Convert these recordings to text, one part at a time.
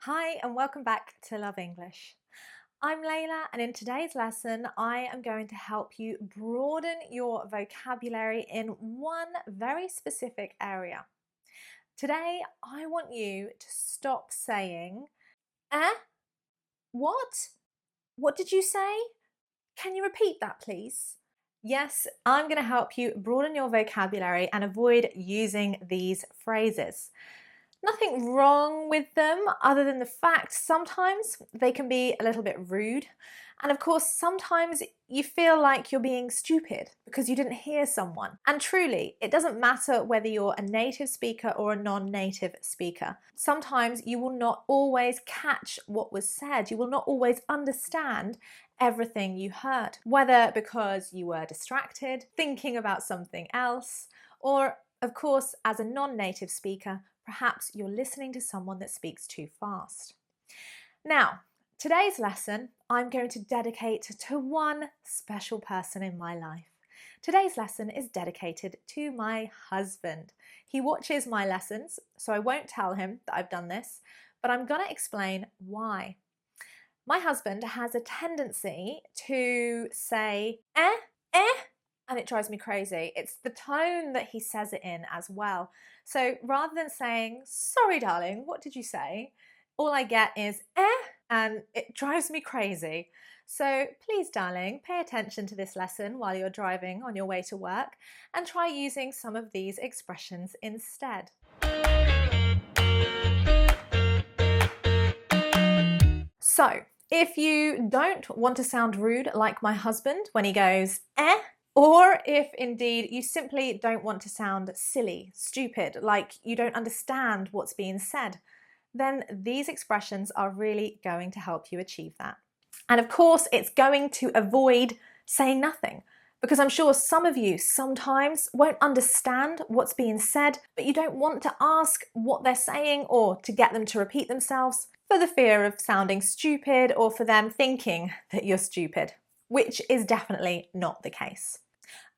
Hi and welcome back to Love English. I'm Leila and in today's lesson I am going to help you broaden your vocabulary in one very specific area. Today I want you to stop saying, eh? What? What did you say? Can you repeat that please? Yes, I'm going to help you broaden your vocabulary and avoid using these phrases. Nothing wrong with them other than the fact sometimes they can be a little bit rude. And of course, sometimes you feel like you're being stupid because you didn't hear someone. And truly, it doesn't matter whether you're a native speaker or a non-native speaker. Sometimes you will not always catch what was said. You will not always understand everything you heard, whether because you were distracted, thinking about something else, or of course, as a non-native speaker, perhaps you're listening to someone that speaks too fast. Now, today's lesson I'm going to dedicate to one special person in my life. Today's lesson is dedicated to my husband. He watches my lessons, so I won't tell him that I've done this, but I'm going to explain why. My husband has a tendency to say, eh, and it drives me crazy. It's the tone that he says it in as well. So rather than saying, sorry darling, what did you say? All I get is, and it drives me crazy. So please darling, pay attention to this lesson while you're driving on your way to work and try using some of these expressions instead. So, if you don't want to sound rude like my husband when he goes, or if indeed you simply don't want to sound silly, stupid, like you don't understand what's being said, then these expressions are really going to help you achieve that. And of course, it's going to avoid saying nothing, because I'm sure some of you sometimes won't understand what's being said, but you don't want to ask what they're saying or to get them to repeat themselves for the fear of sounding stupid or for them thinking that you're stupid, which is definitely not the case.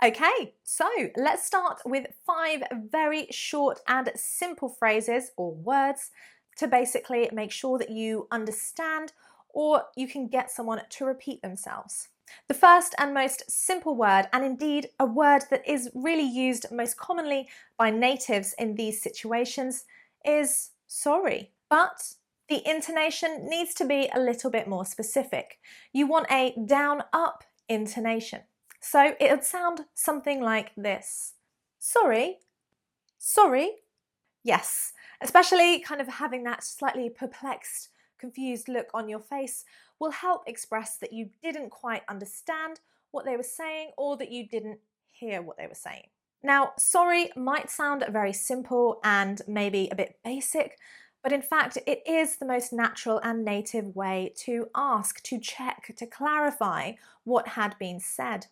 Okay, so let's start with 5 very short and simple phrases or words to basically make sure that you understand or you can get someone to repeat themselves. The first and most simple word, and indeed a word that is really used most commonly by natives in these situations, is sorry. But the intonation needs to be a little bit more specific. You want a down-up intonation. So it would sound something like this. Sorry, sorry. Yes, especially kind of having that slightly perplexed, confused look on your face will help express that you didn't quite understand what they were saying or that you didn't hear what they were saying. Now, sorry might sound very simple and maybe a bit basic, but in fact, it is the most natural and native way to ask, to check, to clarify what had been said.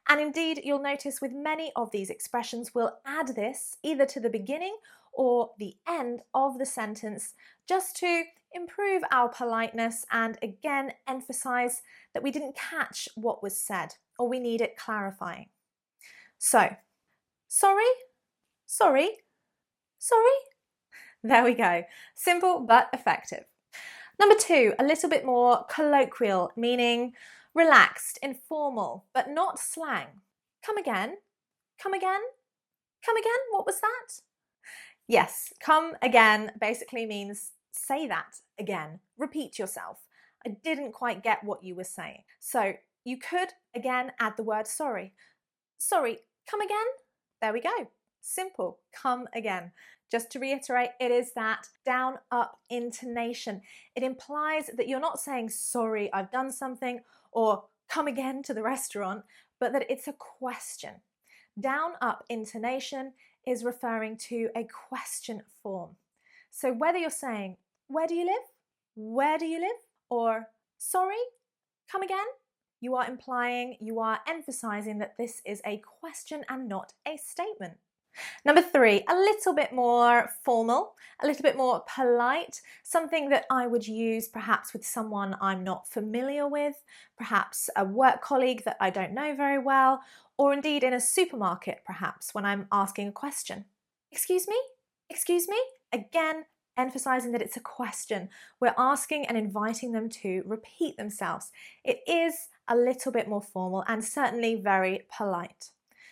And indeed, you'll notice with many of these expressions, we'll add this either to the beginning or the end of the sentence just to improve our politeness and again emphasize that we didn't catch what was said or we need it clarifying. So, sorry, sorry, sorry. There we go. Simple but effective. Number 2, a little bit more colloquial, meaning relaxed, informal, but not slang. Come again, come again, come again, what was that? Yes, come again basically means say that again, repeat yourself. I didn't quite get what you were saying. So you could again add the word sorry. Sorry, come again? There we go. Simple, come again. Just to reiterate, it is that down-up intonation. It implies that you're not saying, sorry, I've done something, or come again to the restaurant, but that it's a question. Down-up intonation is referring to a question form. So whether you're saying, where do you live? Where do you live? Or, sorry, come again? You are implying, you are emphasizing that this is a question and not a statement. Number 3, a little bit more formal, a little bit more polite, something that I would use perhaps with someone I'm not familiar with, perhaps a work colleague that I don't know very well, or indeed in a supermarket perhaps when I'm asking a question. Excuse me? Excuse me? Again, emphasizing that it's a question. We're asking and inviting them to repeat themselves. It is a little bit more formal and certainly very polite.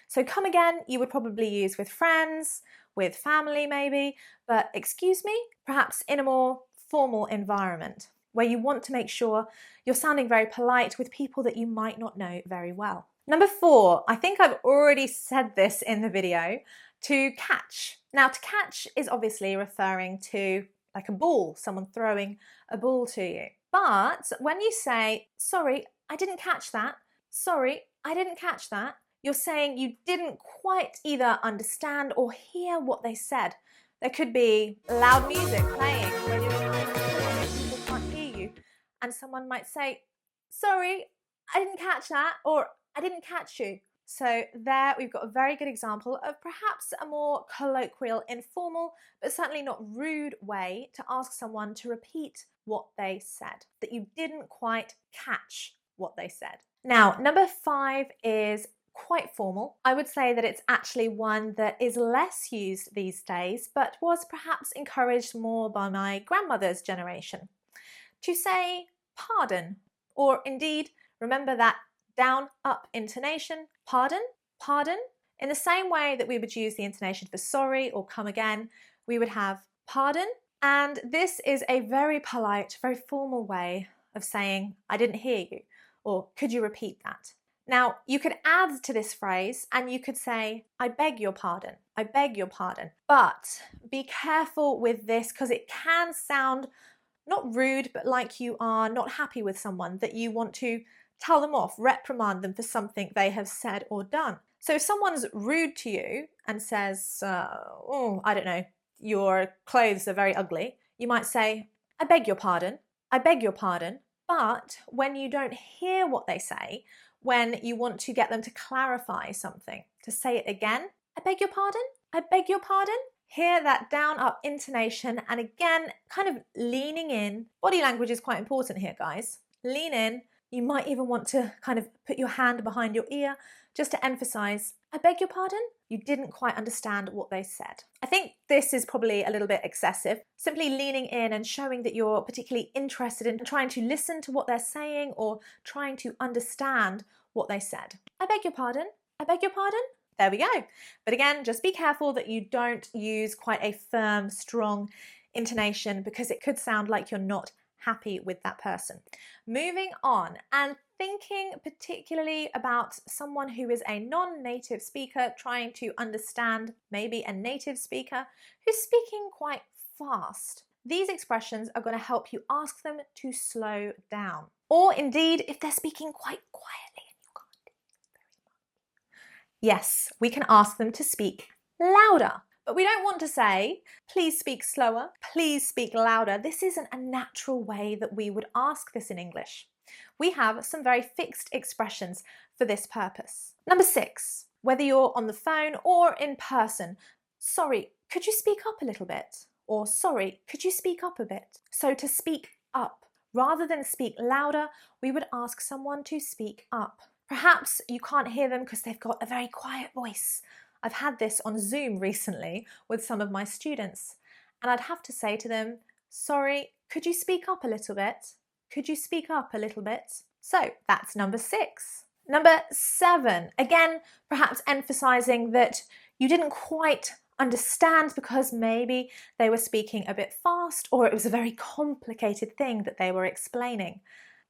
So come again, you would probably use with friends, with family maybe, but excuse me, perhaps in a more formal environment where you want to make sure you're sounding very polite with people that you might not know very well. Number 4, I think I've already said this in the video, to catch. Now, to catch is obviously referring to like a ball, someone throwing a ball to you. But when you say, sorry, I didn't catch that, sorry, I didn't catch that, you're saying you didn't quite either understand or hear what they said. There could be loud music playing when you're trying to talk and people can't hear you. And someone might say, sorry, I didn't catch that, or I didn't catch you. So there we've got a very good example of perhaps a more colloquial, informal, but certainly not rude way to ask someone to repeat what they said, that you didn't quite catch what they said. Now, number 5 is quite formal. I would say that it's actually one that is less used these days, but was perhaps encouraged more by my grandmother's generation. To say pardon, or indeed, remember that down-up intonation, pardon, pardon. In the same way that we would use the intonation for sorry or come again, we would have pardon. And this is a very polite, very formal way of saying, I didn't hear you, or could you repeat that? Now, you could add to this phrase and you could say, I beg your pardon, I beg your pardon. But be careful with this because it can sound not rude, but like you are not happy with someone, that you want to tell them off, reprimand them for something they have said or done. So if someone's rude to you and says, I don't know, your clothes are very ugly, you might say, I beg your pardon, I beg your pardon. But when you don't hear what they say, when you want to get them to clarify something, to say it again, I beg your pardon, I beg your pardon. Hear that down up intonation and again, kind of leaning in. Body language is quite important here, guys. Lean in. You might even want to kind of put your hand behind your ear just to emphasize, I beg your pardon, you didn't quite understand what they said. I think this is probably a little bit excessive. Simply leaning in and showing that you're particularly interested in trying to listen to what they're saying or trying to understand what they said. I beg your pardon, I beg your pardon. There we go. But again, just be careful that you don't use quite a firm, strong intonation because it could sound like you're not happy with that person. Moving on and thinking particularly about someone who is a non-native speaker trying to understand maybe a native speaker who's speaking quite fast. These expressions are going to help you ask them to slow down. Or indeed, if they're speaking quite quietly and you can't hear very much. Yes, we can ask them to speak louder. But we don't want to say, please speak slower, please speak louder. This isn't a natural way that we would ask this in English. We have some very fixed expressions for this purpose. Number 6, whether you're on the phone or in person, sorry, could you speak up a little bit? Or sorry, could you speak up a bit? So to speak up, rather than speak louder, we would ask someone to speak up. Perhaps you can't hear them because they've got a very quiet voice. I've had this on Zoom recently with some of my students, and I'd have to say to them, sorry, could you speak up a little bit? Could you speak up a little bit? So that's number 6. Number 7, again, perhaps emphasizing that you didn't quite understand because maybe they were speaking a bit fast or it was a very complicated thing that they were explaining.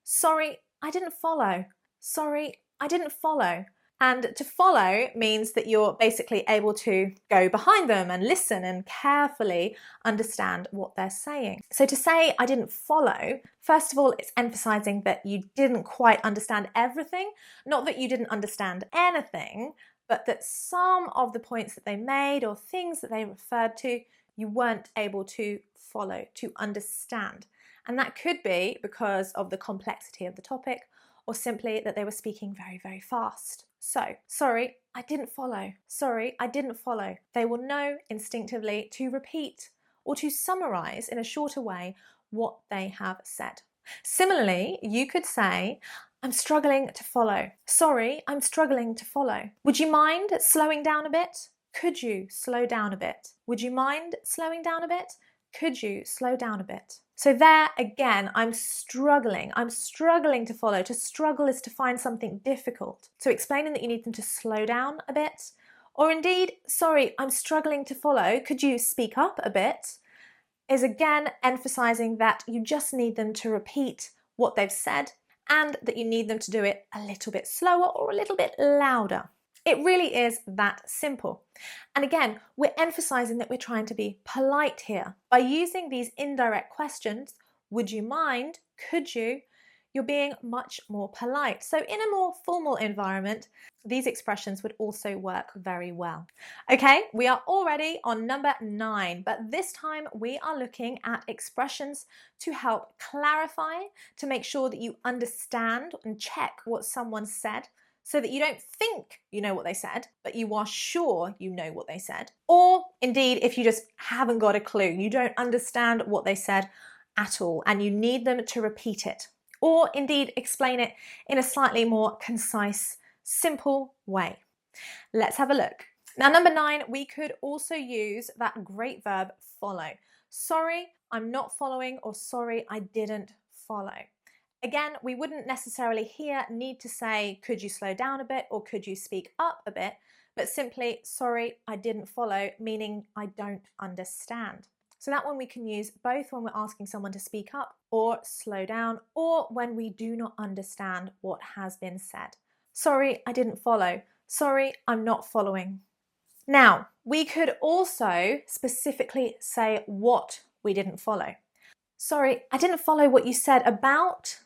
Sorry, I didn't follow. Sorry, I didn't follow. And to follow means that you're basically able to go behind them and listen and carefully understand what they're saying. So to say, I didn't follow, first of all, it's emphasizing that you didn't quite understand everything, not that you didn't understand anything, but that some of the points that they made or things that they referred to, you weren't able to follow, to understand. And that could be because of the complexity of the topic or simply that they were speaking very, very fast. So, sorry, I didn't follow. Sorry, I didn't follow. They will know instinctively to repeat or to summarize in a shorter way what they have said. Similarly, you could say, I'm struggling to follow. Sorry, I'm struggling to follow. Would you mind slowing down a bit? Could you slow down a bit? Would you mind slowing down a bit? could you slow down a bit? So there again, I'm struggling to follow. To struggle is to find something difficult. So explaining that you need them to slow down a bit, or indeed, sorry, I'm struggling to follow, could you speak up a bit, is again emphasizing that you just need them to repeat what they've said and that you need them to do it a little bit slower or a little bit louder. It really is that simple. And again, we're emphasizing that we're trying to be polite here. By using these indirect questions, would you mind, could you, you're being much more polite. So in a more formal environment, these expressions would also work very well. Okay, we are already on number 9, but this time we are looking at expressions to help clarify, to make sure that you understand and check what someone said, so that you don't think you know what they said, but you are sure you know what they said. Or indeed, if you just haven't got a clue, you don't understand what they said at all, and you need them to repeat it. Or indeed, explain it in a slightly more concise, simple way. Let's have a look. Now, number 9, we could also use that great verb follow. Sorry, I'm not following, or sorry, I didn't follow. Again, we wouldn't necessarily here need to say, could you slow down a bit or could you speak up a bit, but simply, sorry, I didn't follow, meaning I don't understand. So that one we can use both when we're asking someone to speak up or slow down, or when we do not understand what has been said. Sorry, I didn't follow. Sorry, I'm not following. Now, we could also specifically say what we didn't follow. Sorry, I didn't follow what you said about.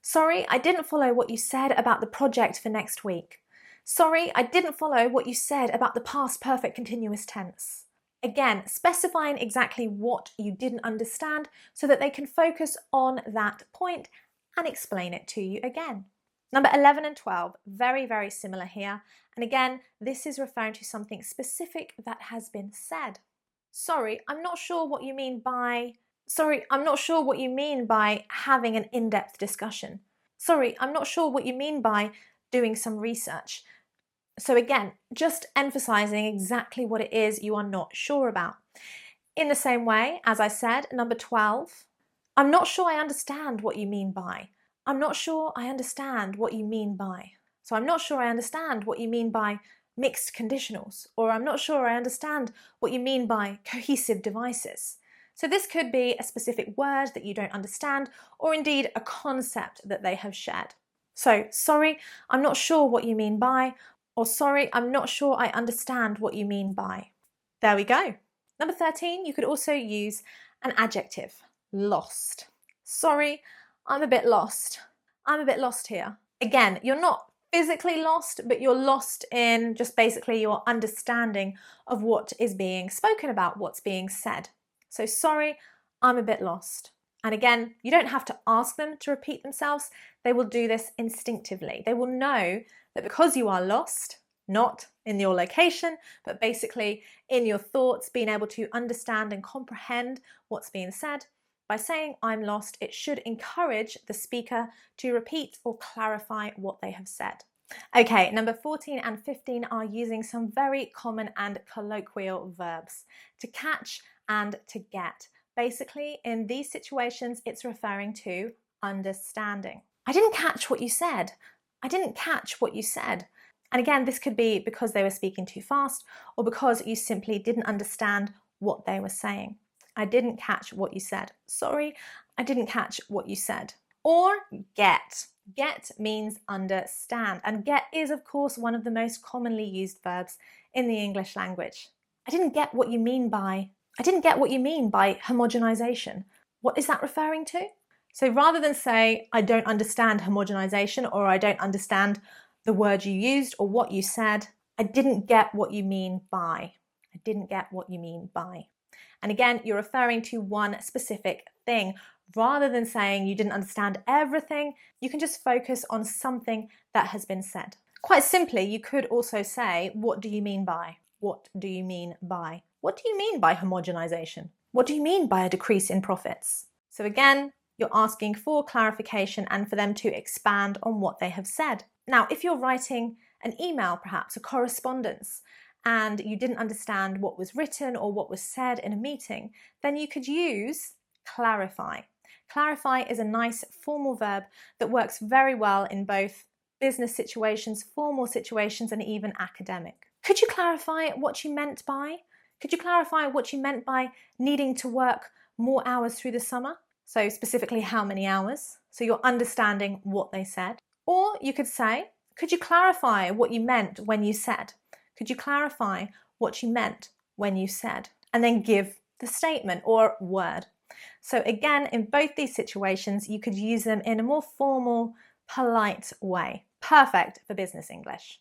Sorry, I didn't follow what you said about the project for next week. Sorry, I didn't follow what you said about the past perfect continuous tense. Again, specifying exactly what you didn't understand so that they can focus on that point and explain it to you again. Number 11 and 12, very, very similar here. And again, this is referring to something specific that has been said. Sorry, I'm not sure what you mean by... Sorry, I'm not sure what you mean by having an in-depth discussion. Sorry, I'm not sure what you mean by doing some research. So again, just emphasizing exactly what it is you are not sure about. In the same way, as I said, number 12, I'm not sure I understand what you mean by. I'm not sure I understand what you mean by. So I'm not sure I understand what you mean by mixed conditionals, or I'm not sure I understand what you mean by cohesive devices. So this could be a specific word that you don't understand, or indeed a concept that they have shared. So, sorry, I'm not sure what you mean by, or sorry, I'm not sure I understand what you mean by. There we go. Number 13, you could also use an adjective, lost. Sorry, I'm a bit lost. I'm a bit lost here. Again, you're not physically lost, but you're lost in just basically your understanding of what is being spoken about, what's being said. So sorry, I'm a bit lost. And again, you don't have to ask them to repeat themselves. They will do this instinctively. They will know that because you are lost, not in your location, but basically in your thoughts, being able to understand and comprehend what's being said, by saying I'm lost, it should encourage the speaker to repeat or clarify what they have said. Okay, number 14 and 15 are using some very common and colloquial verbs, to catch and to get. Basically, in these situations, it's referring to understanding. I didn't catch what you said. I didn't catch what you said. And again, this could be because they were speaking too fast or because you simply didn't understand what they were saying. I didn't catch what you said. Sorry, I didn't catch what you said. Or get. Get means understand. And get is, of course, one of the most commonly used verbs in the English language. I didn't get what you mean by homogenization. What is that referring to? So rather than say, I don't understand homogenization, or I don't understand the word you used or what you said, I didn't get what you mean by. I didn't get what you mean by. And again, you're referring to one specific thing. Rather than saying you didn't understand everything, you can just focus on something that has been said. Quite simply, you could also say, what do you mean by? What do you mean by? What do you mean by homogenization? What do you mean by a decrease in profits? So again, you're asking for clarification and for them to expand on what they have said. Now, if you're writing an email, perhaps a correspondence, and you didn't understand what was written or what was said in a meeting, then you could use clarify. Clarify is a nice formal verb that works very well in both business situations, formal situations, and even academic. Could you clarify what you meant by? Could you clarify what you meant by needing to work more hours through the summer? So specifically how many hours? So you're understanding what they said. Or you could say, could you clarify what you meant when you said? Could you clarify what you meant when you said? And then give the statement or word. So again, in both these situations, you could use them in a more formal, polite way. Perfect for business English.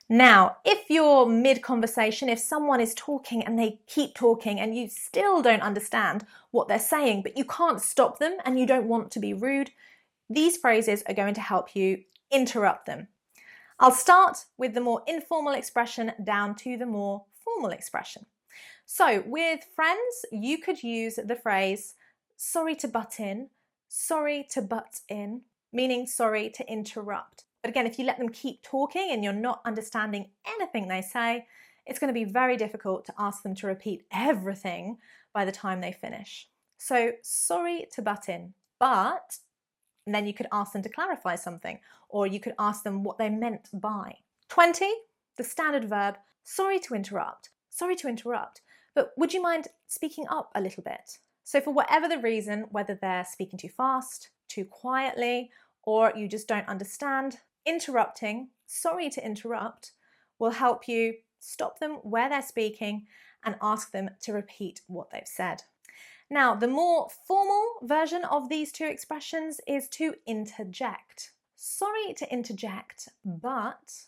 Now, if you're mid-conversation, if someone is talking and they keep talking and you still don't understand what they're saying, but you can't stop them and you don't want to be rude, these phrases are going to help you interrupt them. I'll start with the more informal expression down to the more formal expression. So with friends, you could use the phrase, sorry to butt in, meaning sorry to interrupt. But again, if you let them keep talking and you're not understanding anything they say, it's going to be very difficult to ask them to repeat everything by the time they finish. So sorry to butt in, but and then you could ask them to clarify something, or you could ask them what they meant by. 20, the standard verb, sorry to interrupt, but would you mind speaking up a little bit? So for whatever the reason, whether they're speaking too fast, too quietly, or you just don't understand, interrupting, sorry to interrupt, will help you stop them where they're speaking and ask them to repeat what they've said. Now, the more formal version of these two expressions is to interject. Sorry to interject, but,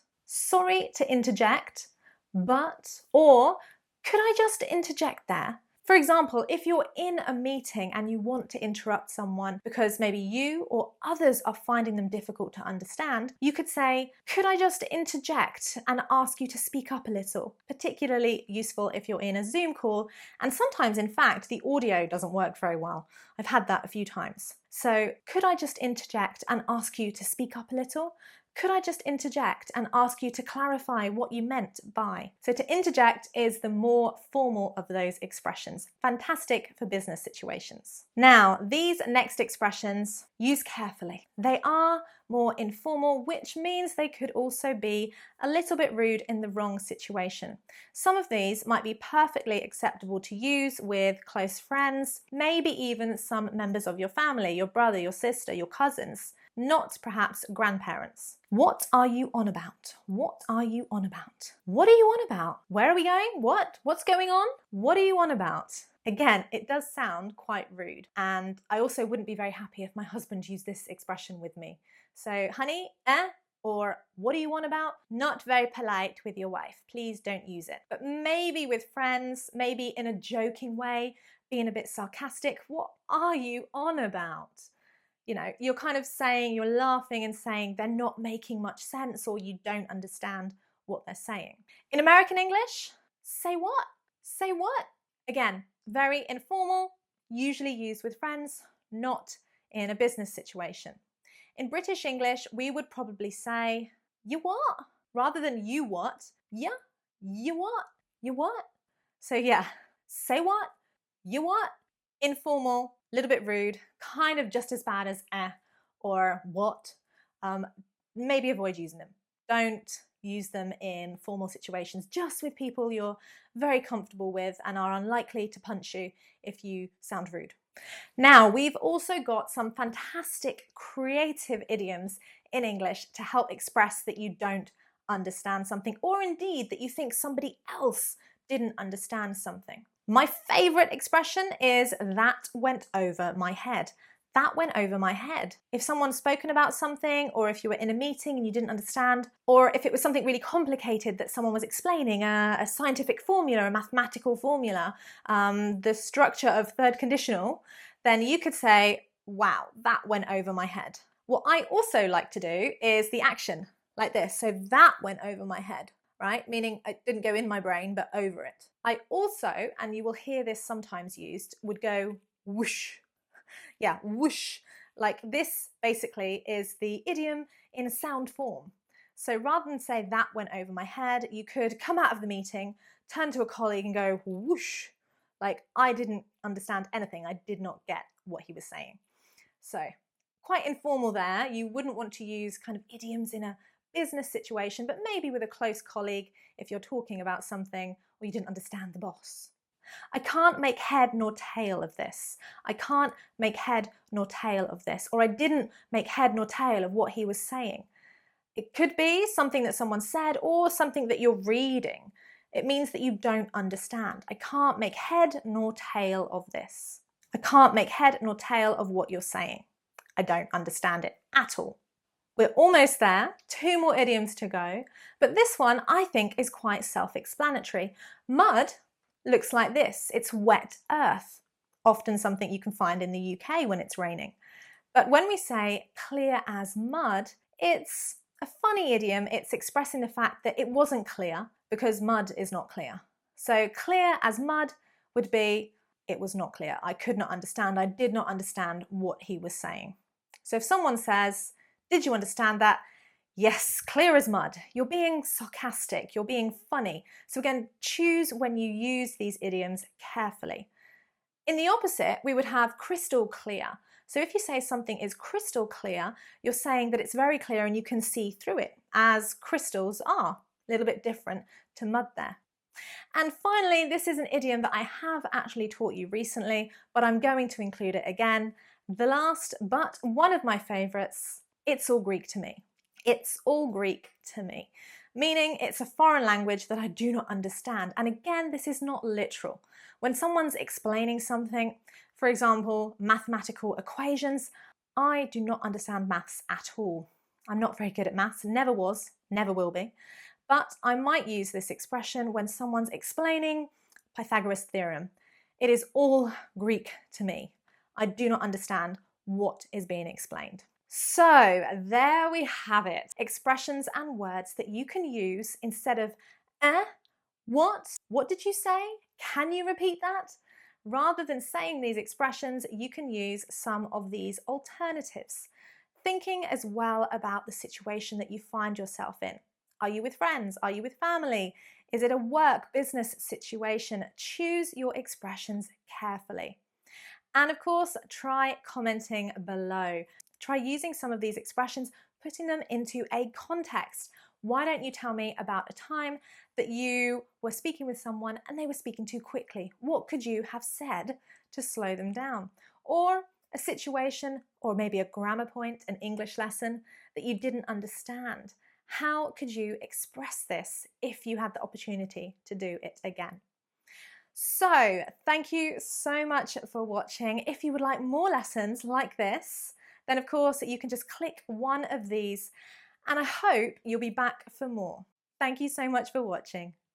or could I just interject there? For example, if you're in a meeting and you want to interrupt someone because maybe you or others are finding them difficult to understand, you could say, could I just interject and ask you to speak up a little? Particularly useful if you're in a Zoom call, and sometimes, in fact, the audio doesn't work very well. I've had that a few times. So, could I just interject and ask you to speak up a little? Could I just interject and ask you to clarify what you meant by? So to interject is the more formal of those expressions. Fantastic for business situations. Now, these next expressions, use carefully. They are more informal, which means they could also be a little bit rude in the wrong situation. Some of these might be perfectly acceptable to use with close friends, maybe even some members of your family, your brother, your sister, your cousins. Not perhaps grandparents. What are you on about? What are you on about? What are you on about? Where are we going? What? What's going on? What are you on about? Again, it does sound quite rude, and I also wouldn't be very happy if my husband used this expression with me. So, honey, or what are you on about? Not very polite with your wife. Please don't use it. But maybe with friends, maybe in a joking way, being a bit sarcastic. What are you on about? You know, you're kind of saying, you're laughing and saying they're not making much sense or you don't understand what they're saying. In American English, say what? Say what? Again, very informal, usually used with friends, not in a business situation. In British English, we would probably say, you what? Rather than you what? Yeah, you what? You what? So yeah, say what? You what? Informal, a little bit rude, kind of just as bad as or what. Maybe avoid using them. Don't use them in formal situations, just with people you're very comfortable with and are unlikely to punch you if you sound rude. Now, we've also got some fantastic creative idioms in English to help express that you don't understand something, or indeed that you think somebody else didn't understand something. My favorite expression is that went over my head. That went over my head. If someone's spoken about something, or if you were in a meeting and you didn't understand, or if it was something really complicated that someone was explaining, a scientific formula, a mathematical formula, the structure of third conditional, then you could say, wow, that went over my head. What I also like to do is the action, like this. So that went over my head, right? Meaning it didn't go in my brain, but over it. I also, and you will hear this sometimes used, would go whoosh. Yeah, whoosh. Like this basically is the idiom in sound form. So rather than say that went over my head, you could come out of the meeting, turn to a colleague and go whoosh, like I didn't understand anything. I did not get what he was saying. So quite informal there. You wouldn't want to use kind of idioms in a business situation, but maybe with a close colleague if you're talking about something or you didn't understand the boss. I can't make head nor tail of this. I can't make head nor tail of this. Or I didn't make head nor tail of what he was saying. It could be something that someone said or something that you're reading. It means that you don't understand. I can't make head nor tail of this. I can't make head nor tail of what you're saying. I don't understand it at all. We're almost there, 2 more idioms to go, but this one I think is quite self-explanatory. Mud looks like this. It's wet earth, often something you can find in the UK when it's raining. But when we say clear as mud, it's a funny idiom. It's expressing the fact that it wasn't clear because mud is not clear. So clear as mud would be, it was not clear. I could not understand. I did not understand what he was saying. So if someone says, did you understand that? Yes, clear as mud. You're being sarcastic. You're being funny. So again, choose when you use these idioms carefully. In the opposite, we would have crystal clear. So if you say something is crystal clear, you're saying that it's very clear and you can see through it, as crystals are. A little bit different to mud there. And finally, this is an idiom that I have actually taught you recently, but I'm going to include it again. The last, but one of my favorites, it's all Greek to me. It's all Greek to me, meaning it's a foreign language that I do not understand. And again, this is not literal. When someone's explaining something, for example, mathematical equations, I do not understand maths at all. I'm not very good at maths, never was, never will be. But I might use this expression when someone's explaining Pythagoras' theorem. It is all Greek to me. I do not understand what is being explained. So there we have it. Expressions and words that you can use instead of what did you say? Can you repeat that? Rather than saying these expressions, you can use some of these alternatives. Thinking as well about the situation that you find yourself in. Are you with friends? Are you with family? Is it a work, business situation? Choose your expressions carefully. And of course, try commenting below. Try using some of these expressions, putting them into a context. Why don't you tell me about a time that you were speaking with someone and they were speaking too quickly? What could you have said to slow them down? Or a situation, or maybe a grammar point, an English lesson that you didn't understand. How could you express this if you had the opportunity to do it again? So thank you so much for watching. If you would like more lessons like this, then of course you can just click one of these, and I hope you'll be back for more. Thank you so much for watching.